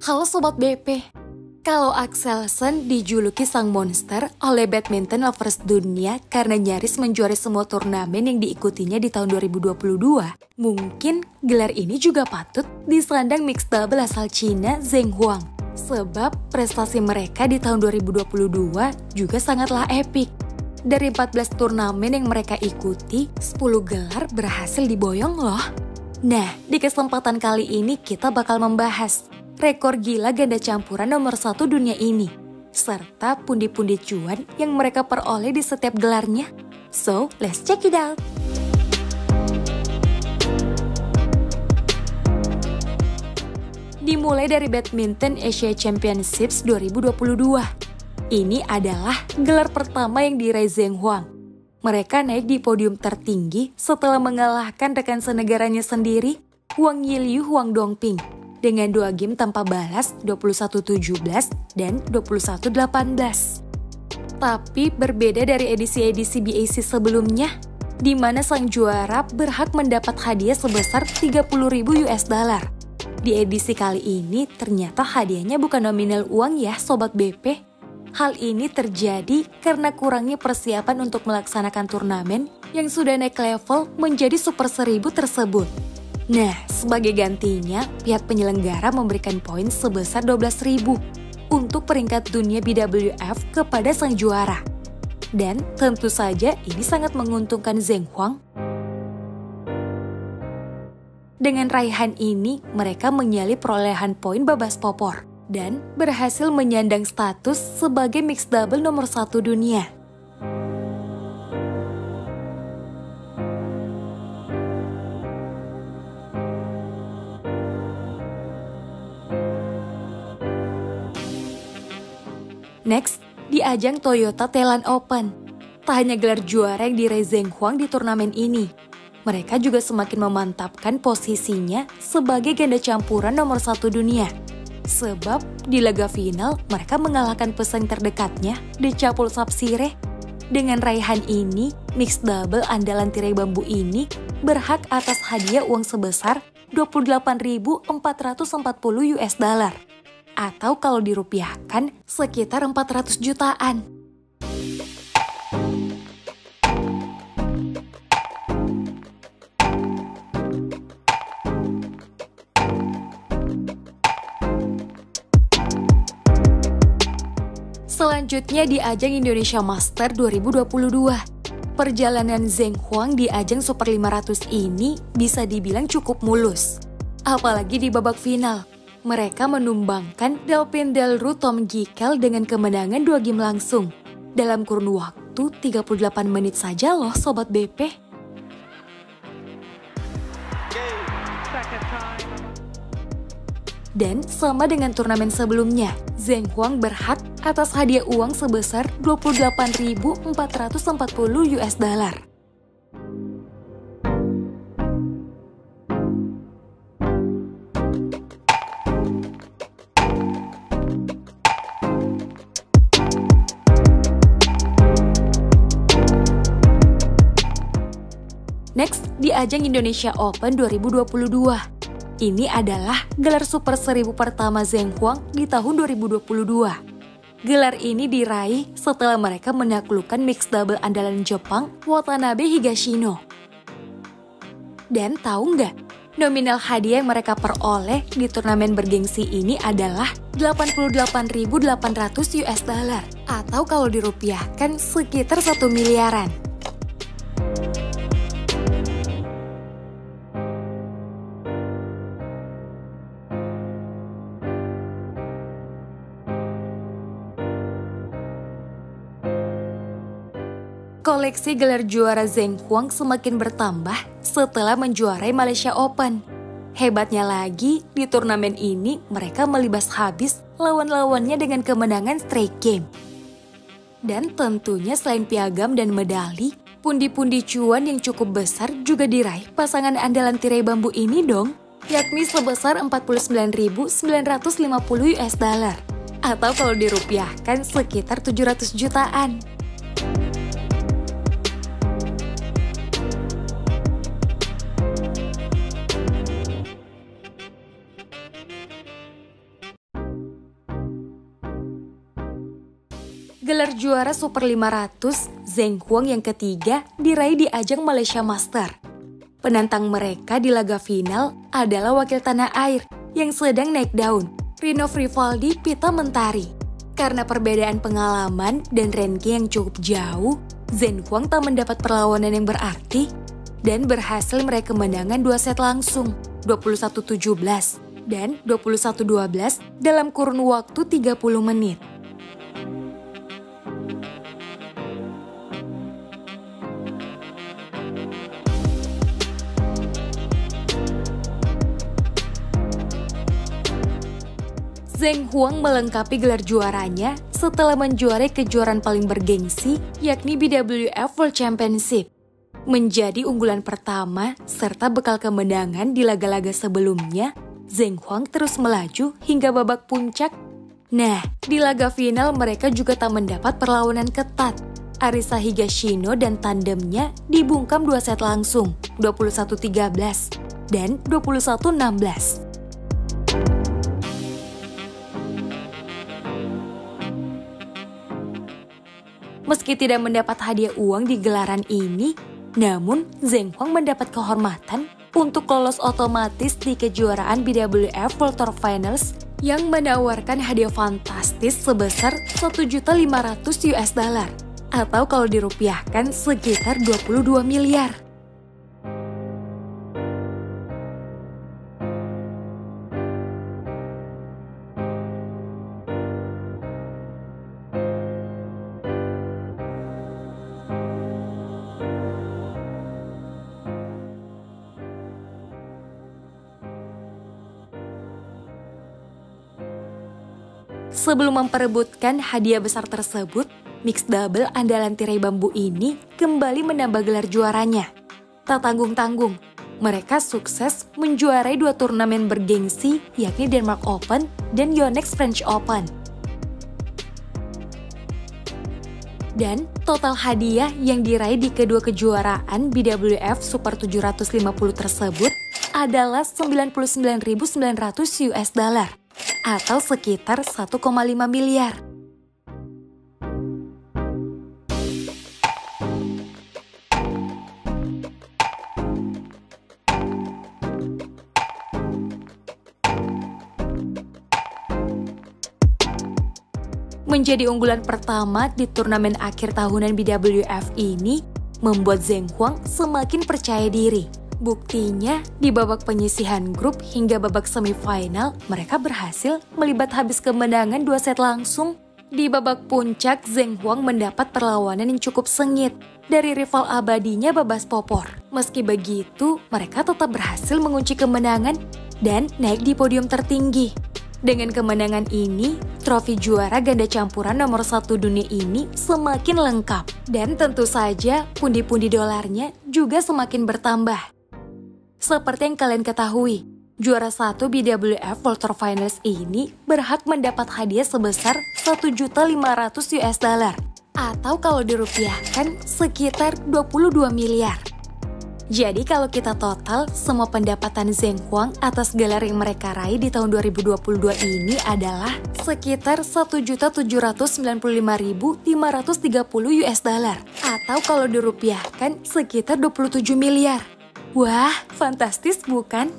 Halo Sobat BP. Kalau Axelsen dijuluki sang monster oleh badminton lovers dunia karena nyaris menjuarai semua turnamen yang diikutinya di tahun 2022, mungkin gelar ini juga patut disandang mixed double asal Cina Zheng Huang. Sebab prestasi mereka di tahun 2022 juga sangatlah epik. Dari 14 turnamen yang mereka ikuti, 10 gelar berhasil diboyong loh. Nah, di kesempatan kali ini kita bakal membahas rekor gila ganda campuran nomor 1 dunia ini, serta pundi-pundi cuan yang mereka peroleh di setiap gelarnya. So, let's check it out! Dimulai dari Badminton Asia Championships 2022. Ini adalah gelar pertama yang diraih Zheng Huang. Mereka naik di podium tertinggi setelah mengalahkan rekan senegaranya sendiri, Wang Yiliu Huang Dongping, dengan 2 game tanpa balas 21-17 dan 21-18. Tapi berbeda dari edisi-edisi BAC sebelumnya, di mana sang juara berhak mendapat hadiah sebesar 30.000 US dollar. Di edisi kali ini ternyata hadiahnya bukan nominal uang ya Sobat BP. Hal ini terjadi karena kurangnya persiapan untuk melaksanakan turnamen yang sudah naik level menjadi Super 1000 tersebut. Nah, sebagai gantinya, pihak penyelenggara memberikan poin sebesar 12.000 untuk peringkat dunia BWF kepada sang juara. Dan tentu saja ini sangat menguntungkan Zheng Huang. Dengan raihan ini, mereka menyalip perolehan poin babas popor dan berhasil menyandang status sebagai mixed double nomor 1 dunia. Next, di ajang Toyota Thailand Open. Tak hanya gelar juara yang diraih Zheng Huang di turnamen ini, mereka juga semakin memantapkan posisinya sebagai ganda campuran nomor 1 dunia. Sebab di laga final, mereka mengalahkan pesaing terdekatnya, Decapol Sapsirih. Dengan raihan ini, mixed double andalan tirai bambu ini berhak atas hadiah uang sebesar 28.440 US dollar. Atau kalau dirupiahkan sekitar 400 jutaan. Selanjutnya di ajang Indonesia Master 2022. Perjalanan Zheng Huang di ajang Super 500 ini bisa dibilang cukup mulus. Apalagi di babak final. Mereka menumbangkan Delphine Delru Tom Gikel dengan kemenangan 2 game langsung. Dalam kurun waktu 38 menit saja loh Sobat BP. Dan sama dengan turnamen sebelumnya, Zheng Huang berhak atas hadiah uang sebesar 28.440 US dollar. Next, di ajang Indonesia Open 2022. Ini adalah gelar Super 1000 pertama Zheng Huang di tahun 2022. Gelar ini diraih setelah mereka menaklukkan mixed double andalan Jepang, Watanabe Higashino. Dan tahu nggak, nominal hadiah yang mereka peroleh di turnamen bergengsi ini adalah 88.800 US dollar. Atau kalau dirupiahkan sekitar 1 miliaran. Koleksi gelar juara Zheng Huang semakin bertambah setelah menjuarai Malaysia Open. Hebatnya lagi, di turnamen ini mereka melibas habis lawan-lawannya dengan kemenangan straight game. Dan tentunya selain piagam dan medali, pundi-pundi cuan yang cukup besar juga diraih pasangan andalan tirai bambu ini dong, yakni sebesar 49.950 US dollar. Atau kalau dirupiahkan sekitar 700 jutaan. Gelar juara Super 500 Zheng Huang yang ketiga diraih di ajang Malaysia Master. Penantang mereka di laga final adalah wakil tanah air yang sedang naik daun, Rino Frivaldi Pita Mentari. Karena perbedaan pengalaman dan ranking yang cukup jauh, Zheng Huang tak mendapat perlawanan yang berarti dan berhasil meraih kemenangan 2 set langsung, 21-17 dan 21-12 dalam kurun waktu 30 menit. Zheng Huang melengkapi gelar juaranya setelah menjuarai kejuaraan paling bergengsi, yakni BWF World Championship. Menjadi unggulan pertama serta bekal kemenangan di laga-laga sebelumnya, Zheng Huang terus melaju hingga babak puncak. Nah, di laga final mereka juga tak mendapat perlawanan ketat. Arisa Higashino dan tandemnya dibungkam 2 set langsung, 21-13 dan 21-16. Meski tidak mendapat hadiah uang di gelaran ini, namun Zheng Huang mendapat kehormatan untuk lolos otomatis di kejuaraan BWF World Tour Finals yang menawarkan hadiah fantastis sebesar $1.500.000 atau kalau dirupiahkan sekitar 22 miliar. Sebelum memperebutkan hadiah besar tersebut, mixed double andalan tirai bambu ini kembali menambah gelar juaranya. Tak tanggung-tanggung, mereka sukses menjuarai 2 turnamen bergengsi yakni Denmark Open dan Yonex French Open. Dan total hadiah yang diraih di kedua kejuaraan BWF Super 750 tersebut adalah $99.900 atau sekitar 1,5 miliar. Menjadi unggulan pertama di turnamen akhir tahunan BWF ini membuat Zheng Huang semakin percaya diri. Buktinya, di babak penyisihan grup hingga babak semifinal, mereka berhasil melibat habis kemenangan 2 set langsung. Di babak puncak, Zheng Huang mendapat perlawanan yang cukup sengit dari rival abadinya Babas Popor. Meski begitu, mereka tetap berhasil mengunci kemenangan dan naik di podium tertinggi. Dengan kemenangan ini, trofi juara ganda campuran nomor 1 dunia ini semakin lengkap. Dan tentu saja, pundi-pundi dolarnya juga semakin bertambah. Seperti yang kalian ketahui, juara 1 BWF World Tour Finals ini berhak mendapat hadiah sebesar $1.500.000 atau kalau dirupiahkan sekitar 22 miliar. Jadi kalau kita total, semua pendapatan Zheng Huang atas gelar yang mereka raih di tahun 2022 ini adalah sekitar $1.795.530 atau kalau dirupiahkan sekitar 27 miliar. Wah, fantastis bukan?